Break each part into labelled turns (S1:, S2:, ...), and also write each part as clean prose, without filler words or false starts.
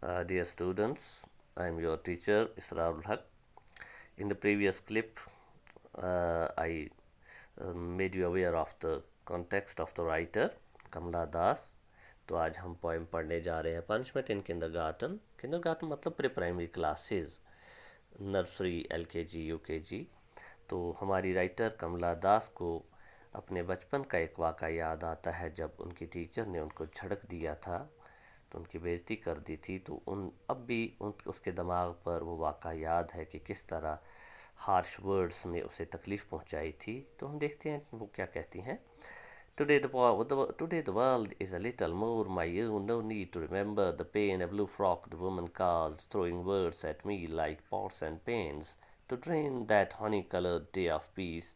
S1: Dear students, I am your teacher Israrul Haq. In the previous clip, I made you aware of the context of the writer Kamla Das. तो आज हम poem पढ़ने जा रहे हैं punishment इन kindergarten. Kindergarten मतलब pre primary classes, nursery, LKG, UKG. तो हमारी राइटर कमला दास को अपने बचपन का एक वाक़ा याद आता है जब उनकी टीचर ने उनको झड़क दिया था, तो उनकी बेइज्जती कर दी थी। तो उन अब भी उसके दिमाग पर वो वाक़ा याद है कि किस तरह हार्श वर्ड्स ने उसे तकलीफ़ पहुंचाई थी। तो हम देखते हैं वो क्या कहती हैं। Today the world is a little more my own. No need to remember the pain a blue-frocked woman caused, throwing words at me like pots and pans to drain that honey-colored day of peace.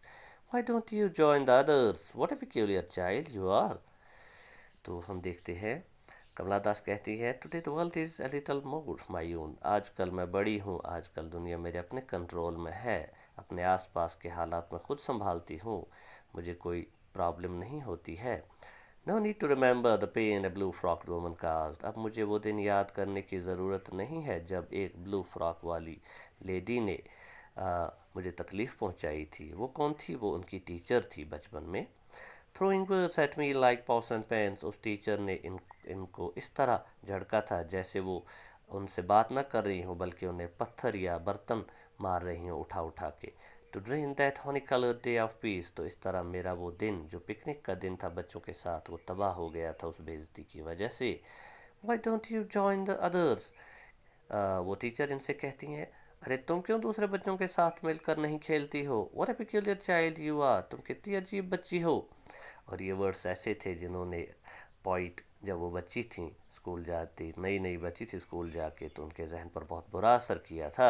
S1: Why don't you join the others? What a peculiar child you are. तो हम देखते हैं कमला दास कहती है, today the world is a little more my own. आजकल मैं बड़ी हूँ, आजकल दुनिया मेरे अपने कंट्रोल में है, अपने आसपास के हालात में खुद संभालती हूँ, मुझे कोई प्रॉब्लम नहीं होती है। No need to remember the pain a blue frock woman caused. अब मुझे वो दिन याद करने की ज़रूरत नहीं है जब एक ब्लू फ्रॉक वाली लेडी ने मुझे तकलीफ़ पहुंचाई थी। वो कौन थी? वो उनकी टीचर थी बचपन में। Throwing words at me like pots and pans, उस टीचर ने इनको इस तरह झड़का था जैसे वो उनसे बात ना कर रही हो बल्कि उन्हें पत्थर या बर्तन मार रही हो उठा उठा के। To drain that honey coloured day of peace, तो इस तरह मेरा वो दिन जो पिकनिक का दिन था बच्चों के साथ, वो तबाह हो गया था उस बेइज्जती की वजह से। Why don't you join the others, वो टीचर इनसे कहती हैं, अरे तुम क्यों दूसरे बच्चों के साथ मिलकर नहीं खेलती हो? What a peculiar child you are, तुम कितनी अजीब बच्ची हो। और ये वर्ड्स ऐसे थे जिन्होंने पॉइंट, जब वो बच्ची थी, स्कूल जाती नई नई बच्ची थी स्कूल जाके, तो उनके जहन पर बहुत बुरा असर किया था।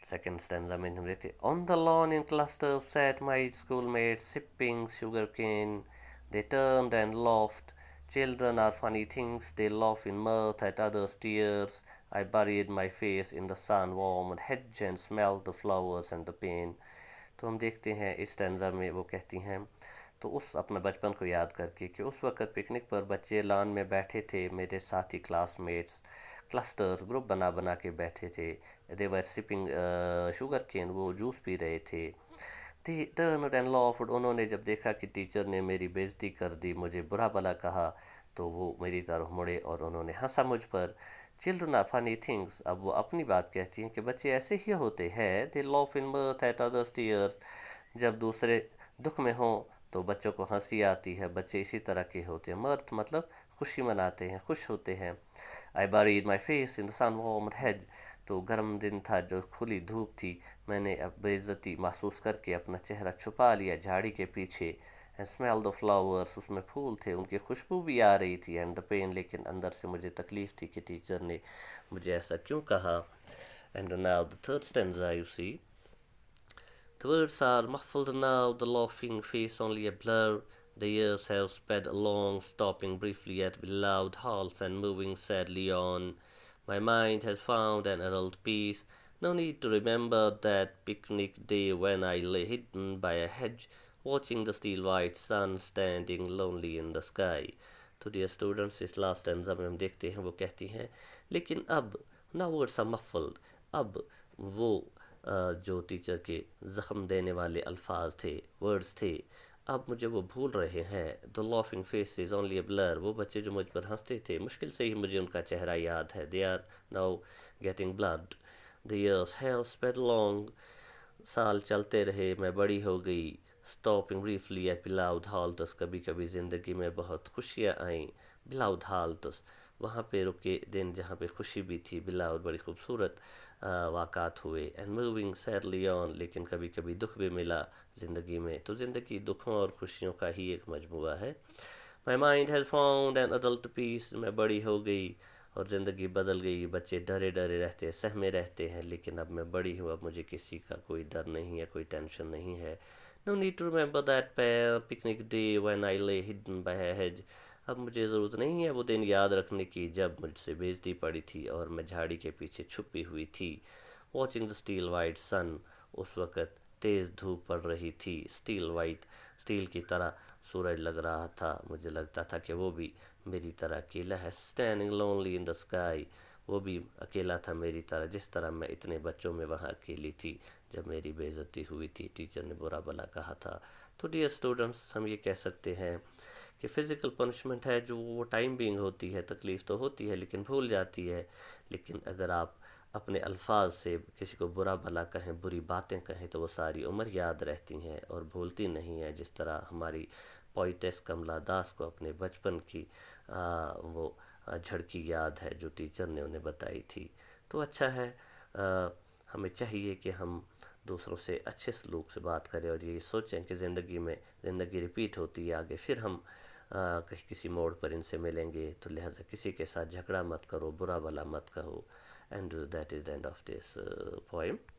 S1: सेकेंड स्टैंजा में हम देखते, on the lawn in cluster sat my school mate sipping sugar cane, they turned and laughed, children are funny things, they laugh in mirth at others' tears. I buried my face in the sun warmed hedge and smelled the flowers and the pain. तो हम देखते हैं इस stanza में वो कहती हैं, तो उस अपने बचपन को याद करके कि उस वक़्त पिकनिक पर बच्चे लान में बैठे थे, मेरे साथी क्लासमेट्स क्लस्टर्स ग्रुप बना बना के बैठे थे। दे वर सिपिंग शुगर केन, वो जूस पी रहे थे। दे टर्न्ड एंड लॉफ्ड, उन्होंने जब देखा कि टीचर ने मेरी बेइज्जती कर दी, मुझे बुरा भला कहा, तो वो मेरी तरफ मुड़े और उन्होंने हंसा मुझ पर। चिल्ड्रन आर फनी थिंग्स, अब वो अपनी बात कहती हैं कि बच्चे ऐसे ही होते हैं। They laugh in mirth at others tears, जब दूसरे दुख में हों तो बच्चों को हंसी आती है, बच्चे इसी तरह के होते हैं। mirth मतलब खुशी मनाते हैं, खुश होते हैं। आई buried my face in the sun warmed hedge, तो गर्म दिन था जो खुली धूप थी, मैंने अब बेइज्जती महसूस करके अपना चेहरा छुपा लिया झाड़ी के पीछे। एंड स्मेल द फ्लावर्स, उसमें फूल थे, उनकी खुशबू भी आ रही थी। एंड द पेन, लेकिन अंदर से मुझे तकलीफ़ थी कि टीचर ने मुझे ऐसा क्यों कहा। And now the third stanza you see, the words are muffled now, the laughing face only a blur. The years have sped along, stopping briefly at beloved halls and moving sadly on. My mind has found an adult peace. No need to remember that picnic day when I lay hidden by a hedge, watching the steel white sun standing lonely in the sky. तो dear students, इस last stanza में हम देखते हैं वो कहती हैं, लेकिन अब ना वर्ड्स आर मफल्ड, अब वो जो टीचर के ज़ख्म देने वाले अल्फाज थे, वर्ड्स थे, अब मुझे वो भूल रहे हैं। The laughing face is only A blur, वो बच्चे जो मुझ पर हंसते थे, मुश्किल से ही मुझे उनका चेहरा याद है। They are now getting bald. The years have sped long, साल चलते रहे, मैं बड़ी हो गई। Stopping briefly at beloved halts, कभी कभी ज़िंदगी में बहुत खुशियाँ आईं। बिलाउड हाल्टस, वहाँ पे रुके दिन जहाँ पे खुशी भी थी। बिलाउड, बड़ी खूबसूरत वाक़ात हुए। एंड मूविंग सैडली ऑन, लेकिन कभी कभी दुख भी मिला ज़िंदगी में। तो ज़िंदगी दुखों और खुशियों का ही एक मजमुआ है। My mind has found an adult peace, मैं बड़ी हो गई और ज़िंदगी बदल गई। बच्चे डरे डरे रहते हैं, सहमे रहते हैं, लेकिन अब मैं बड़ी हूँ, अब मुझे किसी का कोई डर नहीं है, कोई टेंशन नहीं है। No need to remember that picnic day when I lay hidden bye a hedge, अब मुझे ज़रूरत नहीं है वो दिन याद रखने की जब मुझसे बेइज्जती पड़ी थी और मैं झाड़ी के पीछे छुपी हुई थी। वॉचिंग द स्टील वाइट सन, उस वक़्त तेज़ धूप पड़ रही थी। स्टील वाइट, स्टील की तरह सूरज लग रहा था, मुझे लगता था कि वो भी मेरी तरह अकेला है। Standing lonely in the sky, وہ بھی اکیلا تھا میری طرح، جس طرح میں اتنے بچوں میں وہاں اکیلی تھی جب میری بے عزتی ہوئی تھی، ٹیچر نے برا بھلا کہا تھا۔ تو ڈیئر اسٹوڈنٹس، ہم یہ کہہ سکتے ہیں کہ فزیکل پنشمنٹ ہے جو وہ ٹائم بینگ ہوتی ہے، تکلیف تو ہوتی ہے لیکن بھول جاتی ہے، لیکن اگر آپ اپنے الفاظ سے کسی کو برا بھلا کہیں، بری باتیں کہیں، تو وہ ساری عمر یاد رہتی ہیں اور بھولتی نہیں ہیں، جس طرح ہماری پوئٹس کملا داس کو اپنے بچپن کی وہ جھڑکی یاد ہے جو ٹیچر نے انہیں بتائی تھی۔ تو اچھا ہے، ہمیں چاہیے کہ ہم دوسروں سے اچھے سلوک سے بات کریں اور یہ سوچیں کہ زندگی ریپیٹ ہوتی ہے آگے، پھر ہم کہیں کسی موڑ پر ان سے ملیں گے، تو لہٰذا کسی کے ساتھ جھگڑا مت کرو، برا بھلا مت کہو. And that is the end of this poem.